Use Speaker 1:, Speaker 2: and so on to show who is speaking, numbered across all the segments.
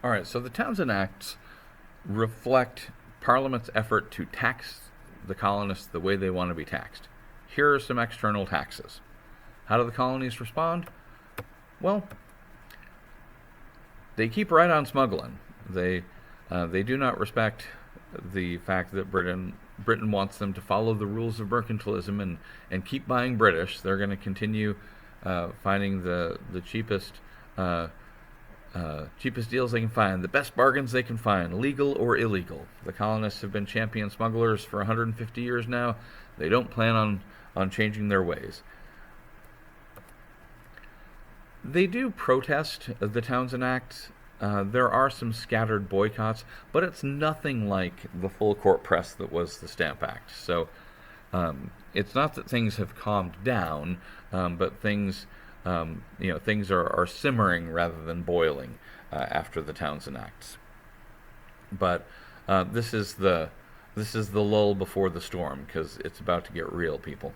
Speaker 1: All right, so the Townshend Acts reflect Parliament's effort to tax the colonists the way they want to be taxed. Here are some external taxes. How do the colonies respond? Well, they keep right on smuggling. They do not respect the fact that Britain wants them to follow the rules of mercantilism and keep buying British. They're going to continue finding the cheapest cheapest deals they can find, the best bargains they can find, legal or illegal. The colonists have been champion smugglers for 150 years now. They don't plan on changing their ways. They do protest the Townshend Act. There are some scattered boycotts, but it's nothing like the full court press that was the Stamp Act. So it's not that things have calmed down, but things things are simmering rather than boiling after the Townshend Acts. But this is the lull before the storm, because it's about to get real, people.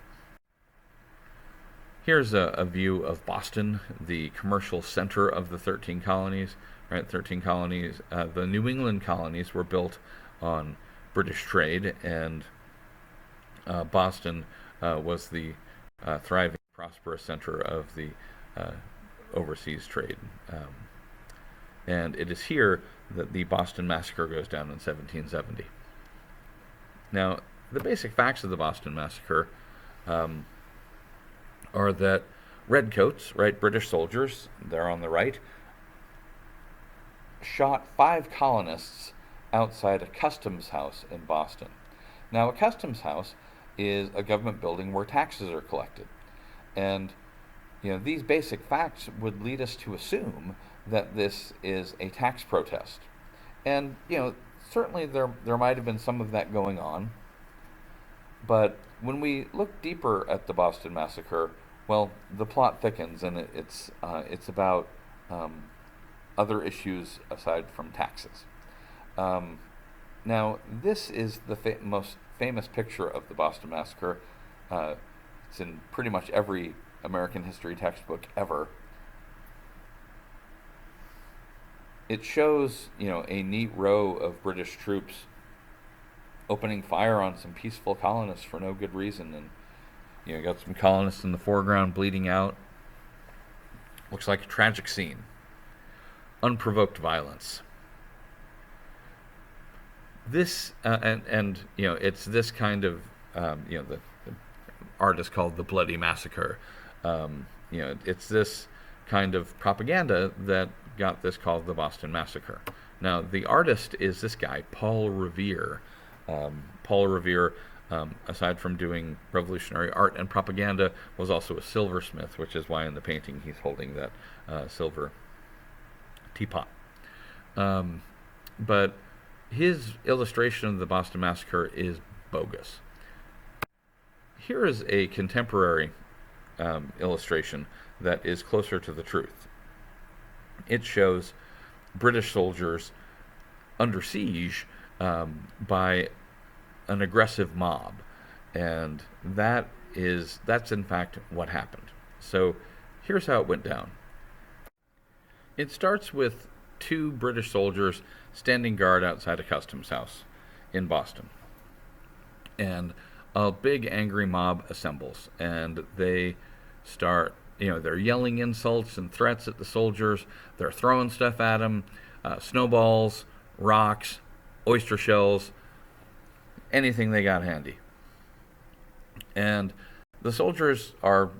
Speaker 1: Here's a view of Boston, the commercial center of the 13 colonies. Right, 13 colonies. The New England colonies were built on British trade, and Boston was the thriving, prosperous center of the overseas trade. And it is here that the Boston Massacre goes down in 1770. Now, the basic facts of the Boston Massacre are that redcoats, right, British soldiers, they're on the right, shot 5 colonists outside a customs house in Boston. Now, a customs house is a government building where taxes are collected. And these basic facts would lead us to assume that this is a tax protest. And certainly there might have been some of that going on. But when we look deeper at the Boston Massacre, well, the plot thickens, and it's about other issues aside from taxes. Now, this is the most famous picture of the Boston Massacre. It's in pretty much every American history textbook ever. It shows, a neat row of British troops opening fire on some peaceful colonists for no good reason, and you got some colonists in the foreground bleeding out. Looks like a tragic scene. Unprovoked violence. This it's this kind of the art is called the Bloody Massacre. It's this kind of propaganda that got this called the Boston Massacre. Now, the artist is this guy, Paul Revere. Paul Revere, aside from doing revolutionary art and propaganda, was also a silversmith, which is why in the painting he's holding that silver teapot. But his illustration of the Boston Massacre is bogus. Here is a contemporary illustration that is closer to the truth. It shows British soldiers under siege by an aggressive mob, and that's in fact what happened. So here's how it went down. It starts with 2 British soldiers standing guard outside a customs house in Boston, and a big angry mob assembles, and they start, they're yelling insults and threats at the soldiers. They're throwing stuff at them, snowballs, rocks, oyster shells, anything they got handy. And the soldiers are,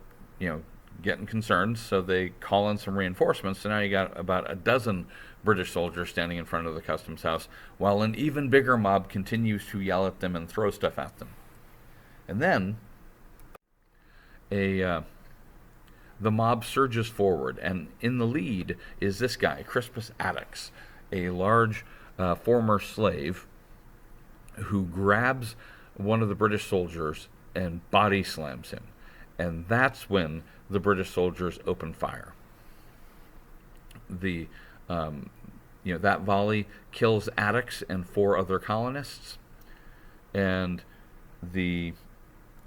Speaker 1: getting concerned, so they call in some reinforcements. So now you got about a dozen British soldiers standing in front of the customs house, while an even bigger mob continues to yell at them and throw stuff at them. And then the mob surges forward, and in the lead is this guy, Crispus Attucks, a large former slave who grabs one of the British soldiers and body slams him. And that's when the British soldiers open fire. That volley kills Attucks and 4 other colonists, and the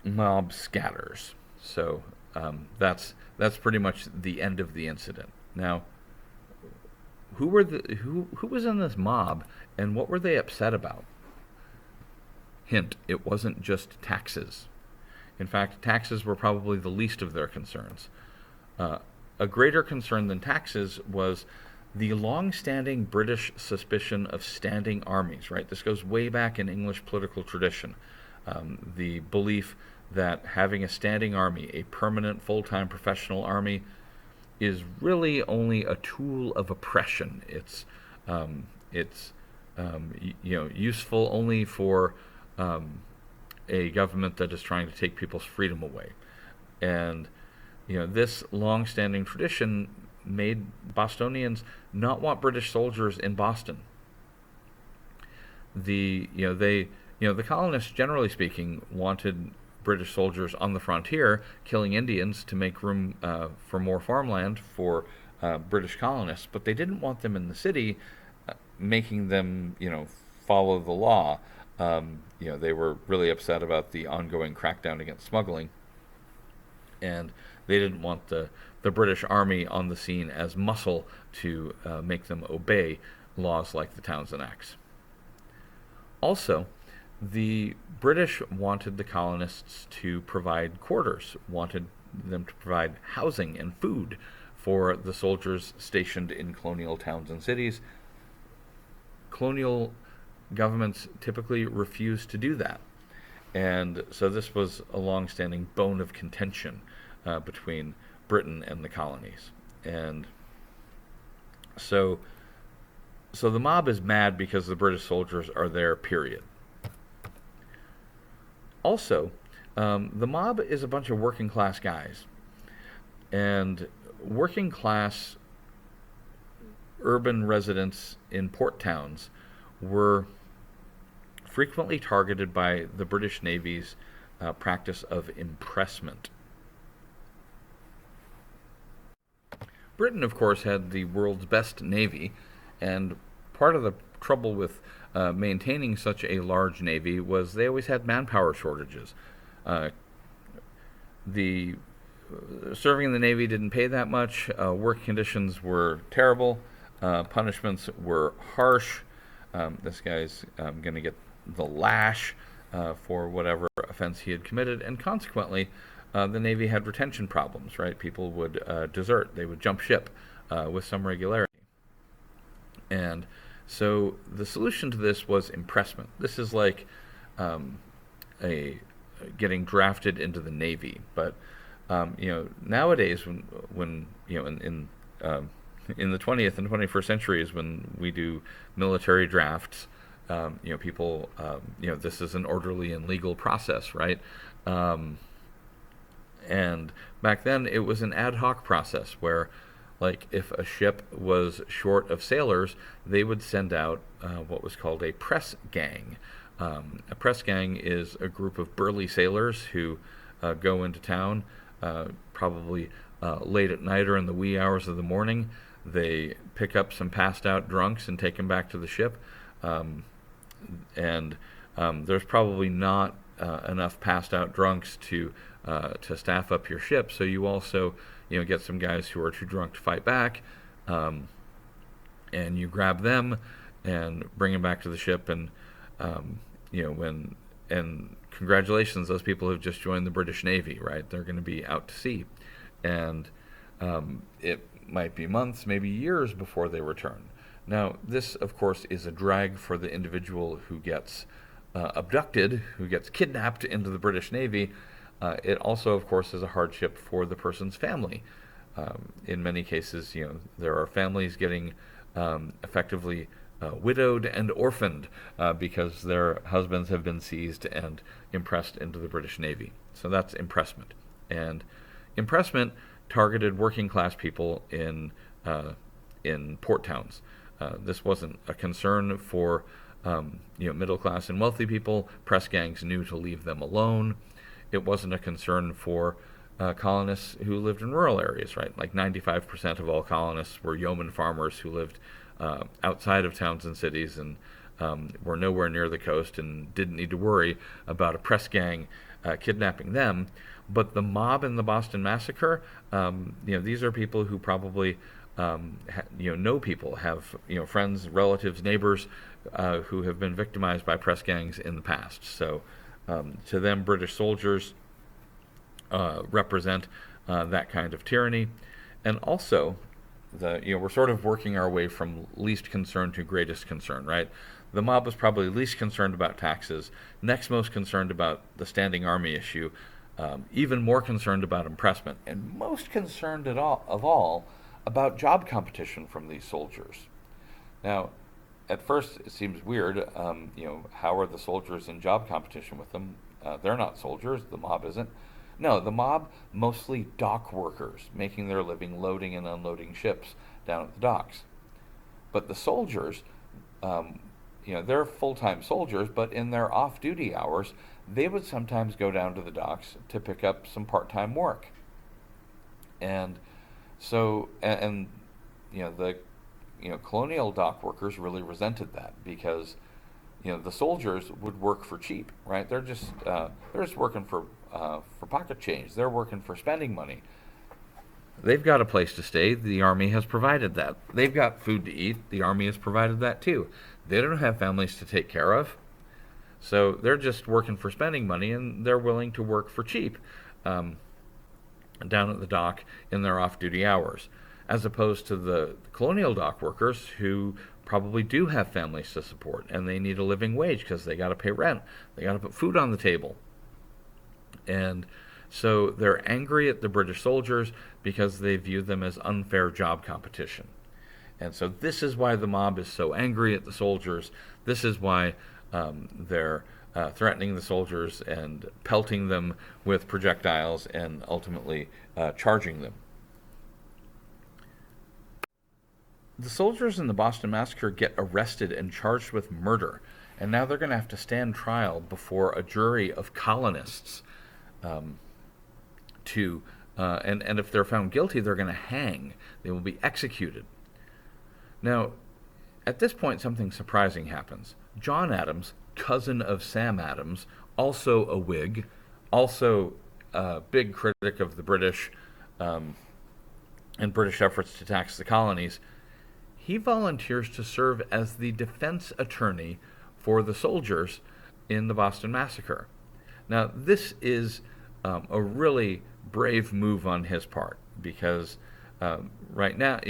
Speaker 1: mob scatters. So that's pretty much the end of the incident. Now, who was in this mob, and what were they upset about? Hint: it wasn't just taxes. In fact, taxes were probably the least of their concerns. A greater concern than taxes was the long-standing British suspicion of standing armies, right? This goes way back in English political tradition. The belief that having a standing army, a permanent, full-time professional army, is really only a tool of oppression. It's useful only for a government that is trying to take people's freedom away. And this long-standing tradition made Bostonians not want British soldiers in Boston. The colonists, generally speaking, wanted British soldiers on the frontier killing Indians to make room for more farmland for British colonists, but they didn't want them in the city, making them follow the law. They were really upset about the ongoing crackdown against smuggling, and they didn't want the British Army on the scene as muscle to make them obey laws like the Townshend Acts. Also, the British wanted the colonists to provide quarters, wanted them to provide housing and food for the soldiers stationed in colonial towns and cities. Colonial governments typically refused to do that. And so this was a long-standing bone of contention between Britain and the colonies. And so the mob is mad because the British soldiers are there, period. Also, the mob is a bunch of working class guys. And working class urban residents in port towns were frequently targeted by the British Navy's practice of impressment. Britain, of course, had the world's best navy, and part of the trouble with maintaining such a large navy was they always had manpower shortages. Serving in the Navy didn't pay that much. Work conditions were terrible. Punishments were harsh. This guy's going to get the lash for whatever offense he had committed, and consequently, the Navy had retention problems, right? People would desert. They would jump ship with some regularity. And so the solution to this was impressment. This is like getting drafted into the Navy. But nowadays, when in the 20th and 21st centuries, when we do military drafts, people, this is an orderly and legal process, right? And back then, it was an ad hoc process where, like, if a ship was short of sailors, they would send out what was called a press gang. A press gang is a group of burly sailors who go into town, probably late at night or in the wee hours of the morning. They pick up some passed out drunks and take them back to the ship. And there's probably not enough passed out drunks to staff up your ship, so you also get some guys who are too drunk to fight back, and you grab them and bring them back to the ship, and congratulations, those people have just joined the British Navy, right? They're going to be out to sea, and it might be months, maybe years before they return. Now, this, of course, is a drag for the individual who gets abducted, who gets kidnapped into the British Navy. It also, of course, is a hardship for the person's family. In many cases, there are families getting effectively widowed and orphaned because their husbands have been seized and impressed into the British Navy. So that's impressment. And impressment targeted working class people in port towns. This wasn't a concern for middle class and wealthy people. Press gangs knew to leave them alone. It wasn't a concern for colonists who lived in rural areas, right? Like 95% of all colonists were yeoman farmers who lived outside of towns and cities and were nowhere near the coast and didn't need to worry about a press gang kidnapping them. But the mob in the Boston Massacre, these are people who probably know people, have friends, relatives, neighbors who have been victimized by press gangs in the past. So to them, British soldiers represent that kind of tyranny, and also we're sort of working our way from least concern to greatest concern, right? The mob was probably least concerned about taxes, next most concerned about the standing army issue, even more concerned about impressment, and most concerned of all about job competition from these soldiers. Now, at first it seems weird. How are the soldiers in job competition with them? They're not soldiers. The mob isn't. No, the mob, mostly dock workers, making their living loading and unloading ships down at the docks. But the soldiers, they're full-time soldiers, but in their off-duty hours, they would sometimes go down to the docks to pick up some part-time work. And so, the colonial dock workers really resented that, because the soldiers would work for cheap, right? They're just working for pocket change. They're working for spending money. They've got a place to stay. The army has provided that. They've got food to eat. The army has provided that too. They don't have families to take care of, so they're just working for spending money, and they're willing to work for cheap down at the dock in their off-duty hours, as opposed to the colonial dock workers who probably do have families to support, and they need a living wage because they got to pay rent. They got to put food on the table. And so they're angry at the British soldiers because they view them as unfair job competition. And so this is why the mob is so angry at the soldiers. This is why they're threatening the soldiers and pelting them with projectiles and ultimately charging them. The soldiers in the Boston Massacre get arrested and charged with murder, and now they're going to have to stand trial before a jury of colonists. And if they're found guilty, they're going to hang. They will be executed. Now, at this point, something surprising happens. John Adams, cousin of Sam Adams, also a Whig, also a big critic of the British and British efforts to tax the colonies, he volunteers to serve as the defense attorney for the soldiers in the Boston Massacre. Now, this is a really brave move on his part, because right now,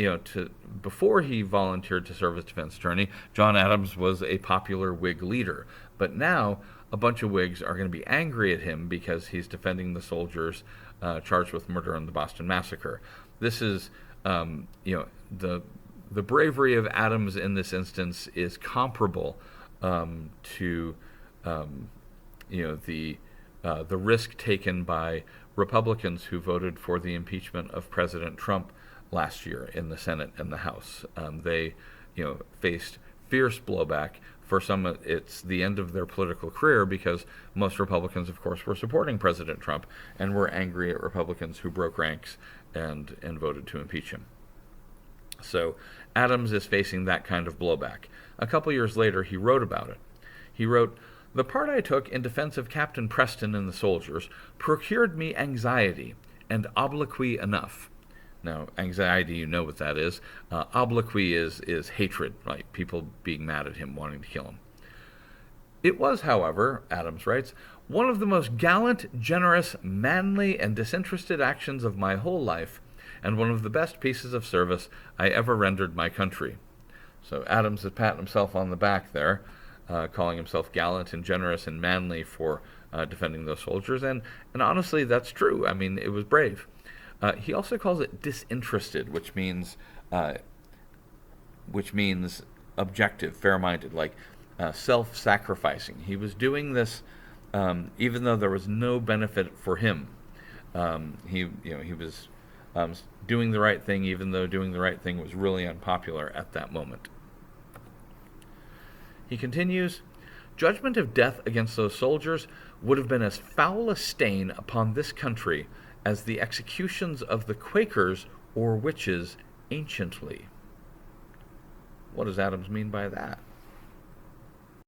Speaker 1: before he volunteered to serve as defense attorney, John Adams was a popular Whig leader. But now, a bunch of Whigs are going to be angry at him because he's defending the soldiers charged with murder in the Boston Massacre. This is, the bravery of Adams in this instance is comparable to the risk taken by Republicans who voted for the impeachment of President Trump last year in the Senate and the House. They faced fierce blowback. For some, it's the end of their political career, because most Republicans, of course, were supporting President Trump and were angry at Republicans who broke ranks and voted to impeach him. So Adams is facing that kind of blowback. A couple years later, he wrote about it. He wrote, "The part I took in defense of Captain Preston and the soldiers procured me anxiety, and obloquy enough." Now, anxiety, you know what that is. Obloquy is hatred, like people being mad at him, wanting to kill him. "It was, however," Adams writes, "one of the most gallant, generous, manly, and disinterested actions of my whole life, and one of the best pieces of service I ever rendered my country." So Adams is patting himself on the back there, calling himself gallant and generous and manly for defending those soldiers, and honestly, that's true. I mean, it was brave. He also calls it disinterested, which means objective, fair-minded, like self-sacrificing. He was doing this even though there was no benefit for him. He was doing the right thing, even though doing the right thing was really unpopular at that moment. He continues, "Judgment of death against those soldiers would have been as foul a stain upon this country as the executions of the Quakers or witches anciently." What does Adams mean by that?